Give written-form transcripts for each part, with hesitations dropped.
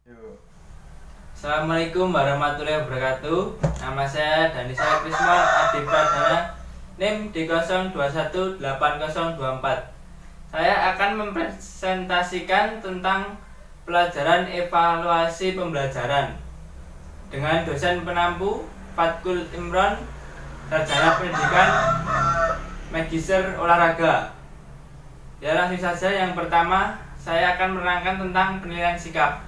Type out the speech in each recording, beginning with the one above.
Yuk. Assalamualaikum warahmatullahi wabarakatuh. Nama saya Danisa Krisma Adi Pradana, NIM D021804. Saya akan mempresentasikan tentang pelajaran evaluasi pembelajaran dengan dosen penampu Fatkul Imron, Sarjana Pendidikan Magister Olahraga. Ya, langsung saja. Yang pertama, saya akan menerangkan tentang penilaian sikap.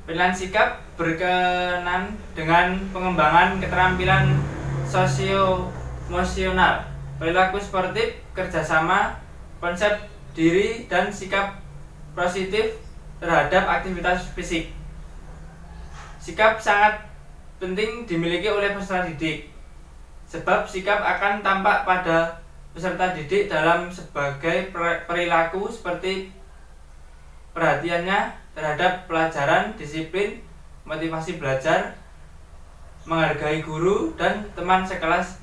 Penilaian sikap berkenaan dengan pengembangan keterampilan sosio-emosional, perilaku sportif, kerjasama, konsep diri, dan sikap positif terhadap aktivitas fisik. Sikap sangat penting dimiliki oleh peserta didik, sebab sikap akan tampak pada peserta didik dalam sebagai perilaku seperti perhatiannya terhadap pelajaran, disiplin, motivasi belajar, menghargai guru dan teman sekelas.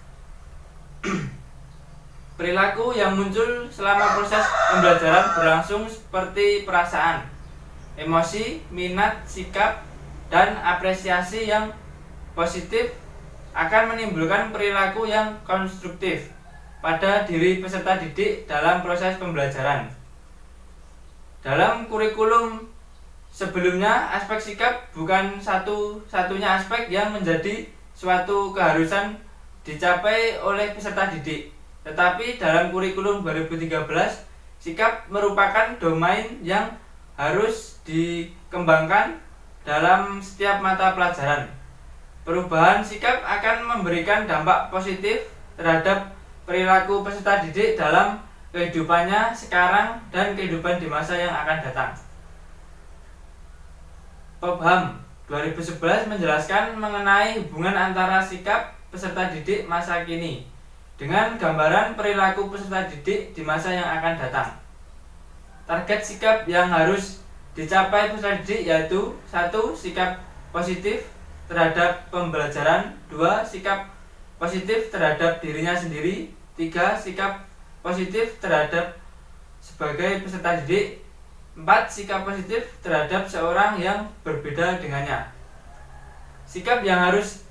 Perilaku yang muncul selama proses pembelajaran berlangsung seperti perasaan, emosi, minat, sikap, dan apresiasi yang positif akan menimbulkan perilaku yang konstruktif pada diri peserta didik dalam proses pembelajaran. Dalam kurikulum sebelumnya, aspek sikap bukan satu-satunya aspek yang menjadi suatu keharusan dicapai oleh peserta didik. Tetapi dalam kurikulum 2013, sikap merupakan domain yang harus dikembangkan dalam setiap mata pelajaran. Perubahan sikap akan memberikan dampak positif terhadap perilaku peserta didik dalam kehidupannya sekarang dan kehidupan di masa yang akan datang. Pobham 2011 menjelaskan mengenai hubungan antara sikap peserta didik masa kini dengan gambaran perilaku peserta didik di masa yang akan datang. Target sikap yang harus dicapai peserta didik yaitu 1. Sikap positif terhadap pembelajaran, 2. Sikap positif terhadap dirinya sendiri, 3. Sikap positif terhadap sebagai peserta didik, 4. Sikap positif terhadap seorang yang berbeda dengannya. Sikap yang harus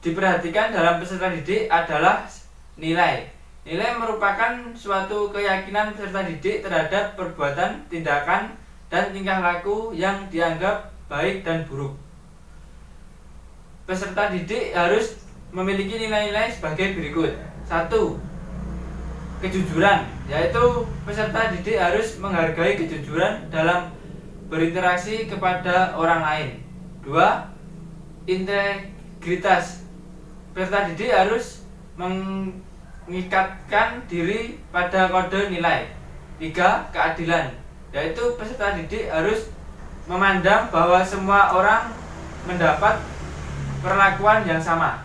diperhatikan dalam peserta didik adalah nilai. Nilai merupakan suatu keyakinan peserta didik terhadap perbuatan, tindakan, dan tingkah laku yang dianggap baik dan buruk. Peserta didik harus memiliki nilai-nilai sebagai berikut. 1. Kejujuran, yaitu peserta didik harus menghargai kejujuran dalam berinteraksi kepada orang lain. 2. Integritas, peserta didik harus mengikatkan diri pada kode nilai. 3. Keadilan, yaitu peserta didik harus memandang bahwa semua orang mendapat perlakuan yang sama.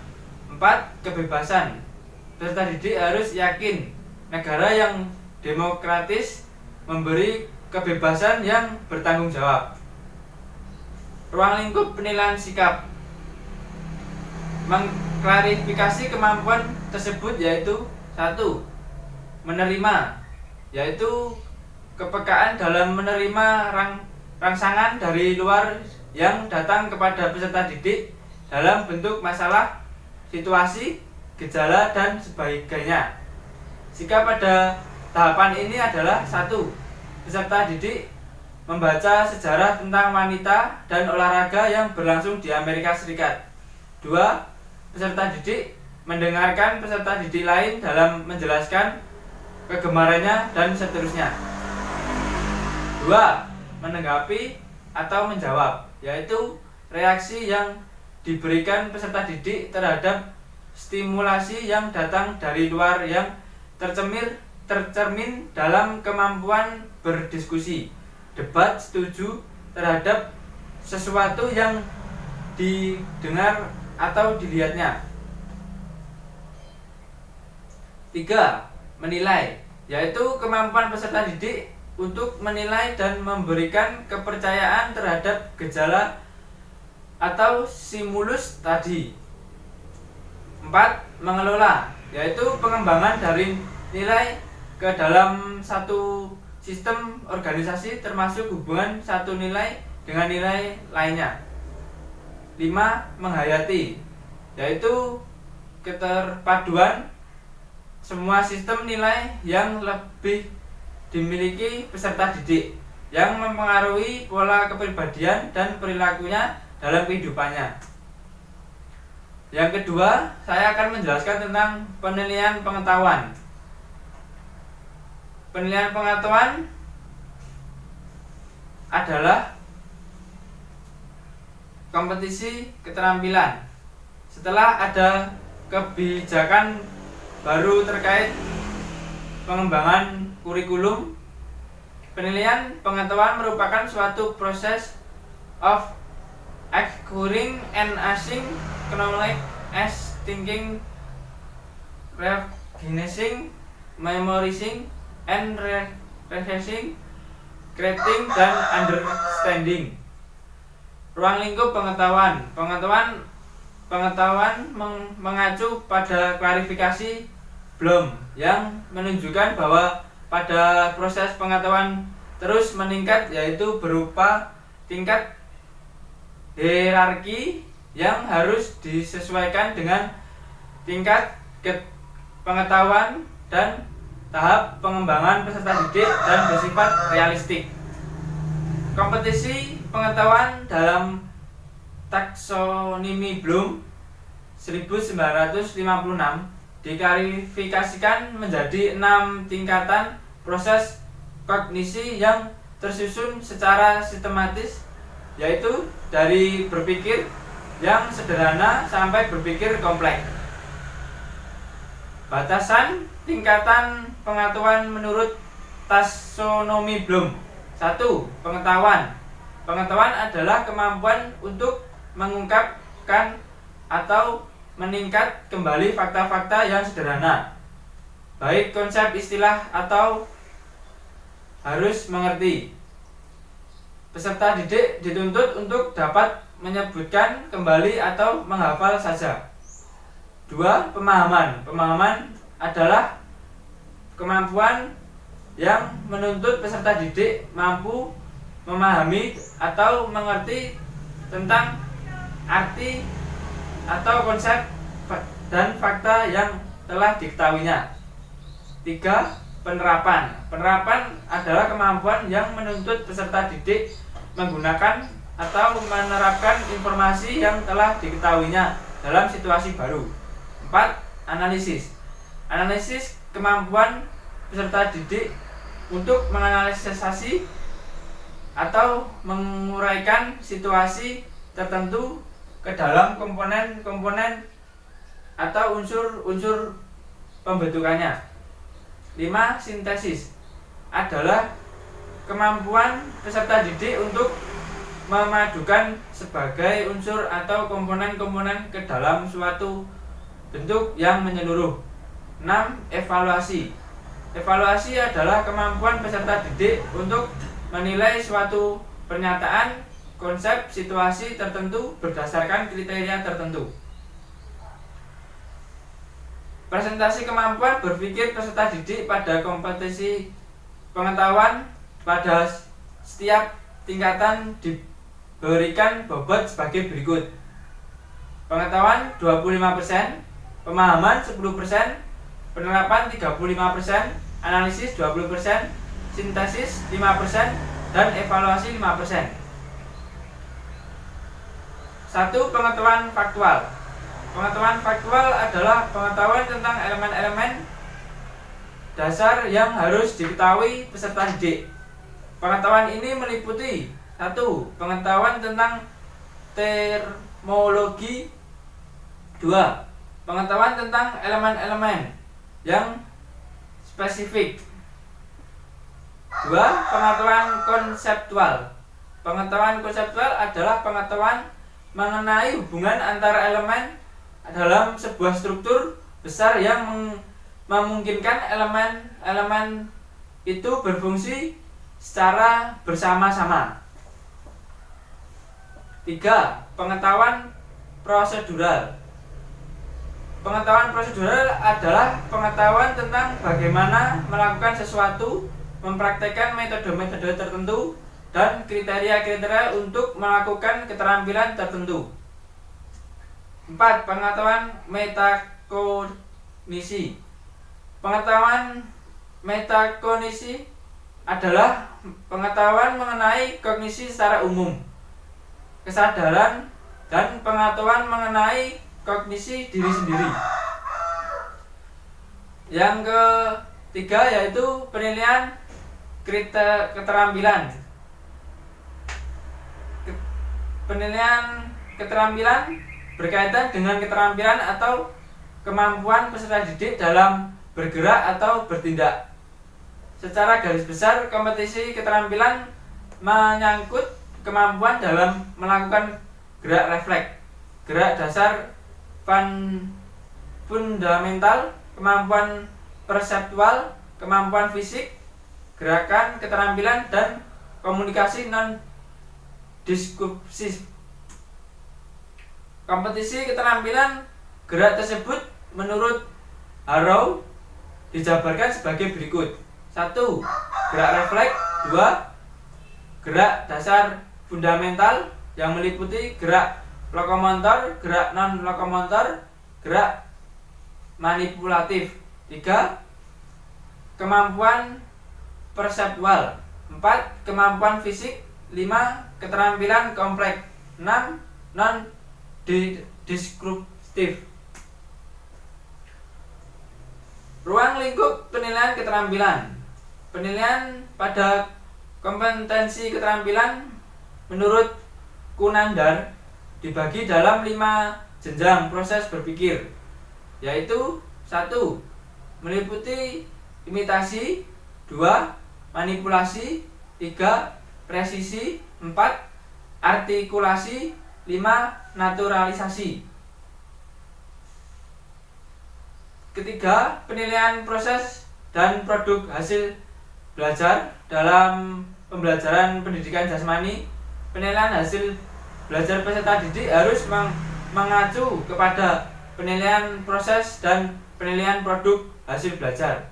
4. Kebebasan, peserta didik harus yakin negara yang demokratis memberi kebebasan yang bertanggung jawab. Ruang lingkup penilaian sikap mengklarifikasi kemampuan tersebut yaitu 1. Menerima, yaitu kepekaan dalam menerima rangsangan dari luar yang datang kepada peserta didik dalam bentuk masalah, situasi, gejala, dan sebagainya. Sikap pada tahapan ini adalah 1. Peserta didik membaca sejarah tentang wanita dan olahraga yang berlangsung di Amerika Serikat. 2. Peserta didik mendengarkan peserta didik lain dalam menjelaskan kegemarannya dan seterusnya. 2. Menanggapi atau menjawab, yaitu reaksi yang diberikan peserta didik terhadap stimulasi yang datang dari luar yang tercermin dalam kemampuan berdiskusi, debat, setuju terhadap sesuatu yang didengar atau dilihatnya. 3. Menilai, yaitu kemampuan peserta didik untuk menilai dan memberikan kepercayaan terhadap gejala atau stimulus tadi. 4. Mengelola, yaitu pengembangan dari nilai ke dalam satu sistem organisasi termasuk hubungan satu nilai dengan nilai lainnya. 5. Menghayati, yaitu keterpaduan semua sistem nilai yang lebih dimiliki peserta didik yang mempengaruhi pola kepribadian dan perilakunya dalam kehidupannya. Yang kedua, saya akan menjelaskan tentang penilaian pengetahuan. Penilaian pengetahuan adalah kompetisi keterampilan. Setelah ada kebijakan baru terkait pengembangan kurikulum, penilaian pengetahuan merupakan suatu proses of acquiring and assessing knowledge as thinking, recognizing, memorizing, and rehearsing, creating, dan understanding. Ruang lingkup pengetahuan. Pengetahuan mengacu pada klarifikasi Bloom yang menunjukkan bahwa pada proses pengetahuan terus meningkat, yaitu berupa tingkat hierarki yang harus disesuaikan dengan tingkat pengetahuan dan tahap pengembangan peserta didik dan bersifat realistik. Kompetisi pengetahuan dalam taksonomi Bloom 1956 diklarifikasikan menjadi 6 tingkatan proses kognisi yang tersusun secara sistematis, yaitu dari berpikir yang sederhana sampai berpikir kompleks. Batasan tingkatan pengetahuan menurut taksonomi Bloom. 1. Pengetahuan. Pengetahuan adalah kemampuan untuk mengungkapkan atau meningkat kembali fakta-fakta yang sederhana, baik konsep, istilah, atau harus mengerti. Peserta didik dituntut untuk dapat menyebutkan kembali atau menghafal saja. 2. Pemahaman. Pemahaman adalah kemampuan yang menuntut peserta didik mampu memahami atau mengerti tentang arti atau konsep dan fakta yang telah diketahuinya. 3. Penerapan. Penerapan adalah kemampuan yang menuntut peserta didik menggunakan atau menerapkan informasi yang telah diketahuinya dalam situasi baru. 4. Analisis. Analisis kemampuan peserta didik untuk menganalisasi atau menguraikan situasi tertentu ke dalam komponen-komponen atau unsur-unsur pembentukannya. 5. Sintesis adalah kemampuan peserta didik untuk memadukan sebagai unsur atau komponen-komponen ke dalam suatu bentuk yang menyeluruh. 6. Evaluasi. Evaluasi adalah kemampuan peserta didik untuk menilai suatu pernyataan, konsep, situasi tertentu berdasarkan kriteria tertentu. Presentasi kemampuan berpikir peserta didik pada kompetisi pengetahuan pada setiap tingkatan diberikan bobot sebagai berikut. Pengetahuan 25%, pemahaman 10%, penerapan 35%, analisis 20%, sintesis 5%, dan evaluasi 5%. 1. Pengetahuan faktual. Pengetahuan faktual adalah pengetahuan tentang elemen-elemen dasar yang harus diketahui peserta didik. Pengetahuan ini meliputi 1. Pengetahuan tentang termologi. 2. Pengetahuan tentang elemen-elemen yang spesifik. 2. Pengetahuan konseptual. Pengetahuan konseptual adalah pengetahuan mengenai hubungan antara elemen dalam sebuah struktur besar yang memungkinkan elemen-elemen itu berfungsi secara bersama-sama. 3. Pengetahuan prosedural. Pengetahuan prosedural adalah pengetahuan tentang bagaimana melakukan sesuatu, mempraktekkan metode-metode tertentu dan kriteria-kriteria untuk melakukan keterampilan tertentu. 4. Pengetahuan metakognisi. Pengetahuan metakognisi adalah pengetahuan mengenai kognisi secara umum, kesadaran, dan pengetahuan mengenai kognisi diri sendiri. Yang ketiga yaitu penilaian keterampilan. Penilaian keterampilan berkaitan dengan keterampilan atau kemampuan peserta didik dalam bergerak atau bertindak. Secara garis besar, kompetisi keterampilan menyangkut kemampuan dalam melakukan gerak refleks, gerak dasar fundamental, kemampuan perseptual, kemampuan fisik, gerakan, keterampilan, dan komunikasi non-diskursif. Kompetisi keterampilan gerak tersebut menurut Harrow dijabarkan sebagai berikut. 1. Gerak refleks. 2. Gerak dasar fundamental yang meliputi gerak lokomotor, gerak non-lokomotor, gerak manipulatif. 3. Kemampuan perseptual. 4. Kemampuan fisik. 5. Keterampilan kompleks. 6. Non-deskriptif. Ruang lingkup penilaian keterampilan. Penilaian pada kompetensi keterampilan menurut Kunandar dibagi dalam 5 jenjang proses berpikir, yaitu 1. Meliputi imitasi, 2. Manipulasi, 3. Presisi, 4. Artikulasi, 5. Naturalisasi. Ketiga, penilaian proses dan produk hasil belajar dalam pembelajaran pendidikan jasmani. Penilaian hasil belajar peserta didik harus mengacu kepada penilaian proses dan penilaian produk hasil belajar.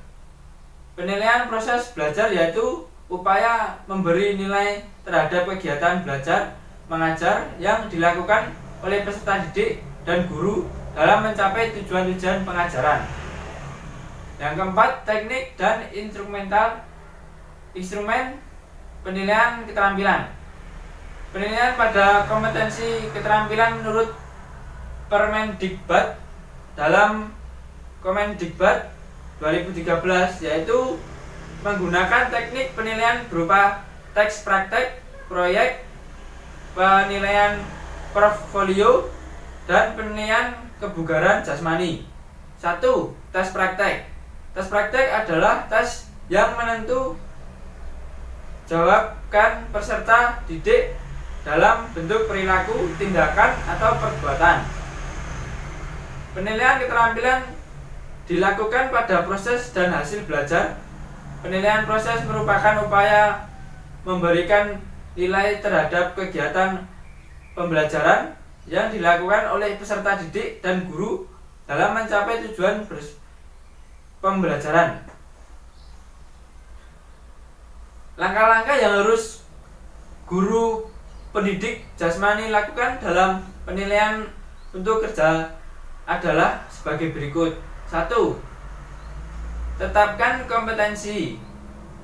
Penilaian proses belajar yaitu upaya memberi nilai terhadap kegiatan belajar mengajar yang dilakukan oleh peserta didik dan guru dalam mencapai tujuan-tujuan pengajaran. Yang keempat, teknik dan instrumen penilaian keterampilan. Penilaian pada kompetensi keterampilan menurut Permendikbud dalam Kemendikbud 2013 yaitu menggunakan teknik penilaian berupa tes praktek, proyek, penilaian portfolio, dan penilaian kebugaran jasmani. 1. Tes praktek. Tes praktek adalah tes yang menentu jawabkan peserta didik dalam bentuk perilaku, tindakan, atau perbuatan. Penilaian keterampilan dilakukan pada proses dan hasil belajar. Penilaian proses merupakan upaya memberikan nilai terhadap kegiatan pembelajaran yang dilakukan oleh peserta didik dan guru dalam mencapai tujuan pembelajaran. Langkah-langkah yang harus guru pendidik jasmani lakukan dalam penilaian untuk kerja adalah sebagai berikut. 1. Tetapkan kompetensi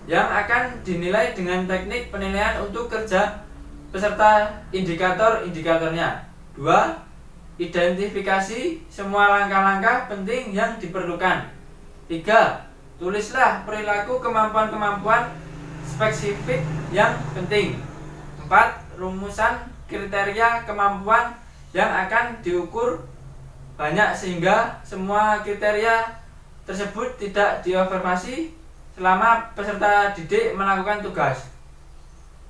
yang akan dinilai dengan teknik penilaian untuk kerja beserta indikator-indikatornya. 2. Identifikasi semua langkah-langkah penting yang diperlukan. 3. Tulislah perilaku kemampuan-kemampuan spesifik yang penting. 4. Rumusan kriteria kemampuan yang akan diukur banyak sehingga semua kriteria tersebut tidak diovermasi selama peserta didik melakukan tugas.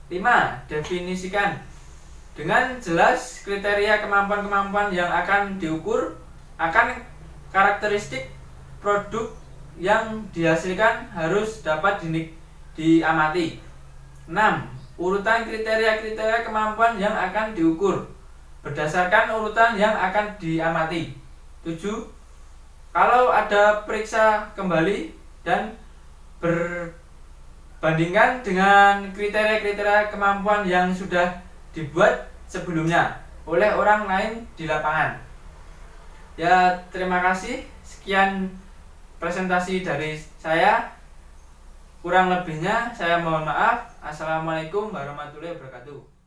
5. Definisikan dengan jelas kriteria kemampuan-kemampuan yang akan diukur, akan karakteristik produk yang dihasilkan harus dapat diamati. 6. Urutan kriteria-kriteria kemampuan yang akan diukur berdasarkan urutan yang akan diamati. 7. Kalau ada periksa kembali dan bandingkan dengan kriteria-kriteria kemampuan yang sudah dibuat sebelumnya oleh orang lain di lapangan. Ya, terima kasih. Sekian presentasi dari saya. Kurang lebihnya saya mohon maaf. Assalamualaikum warahmatullahi wabarakatuh.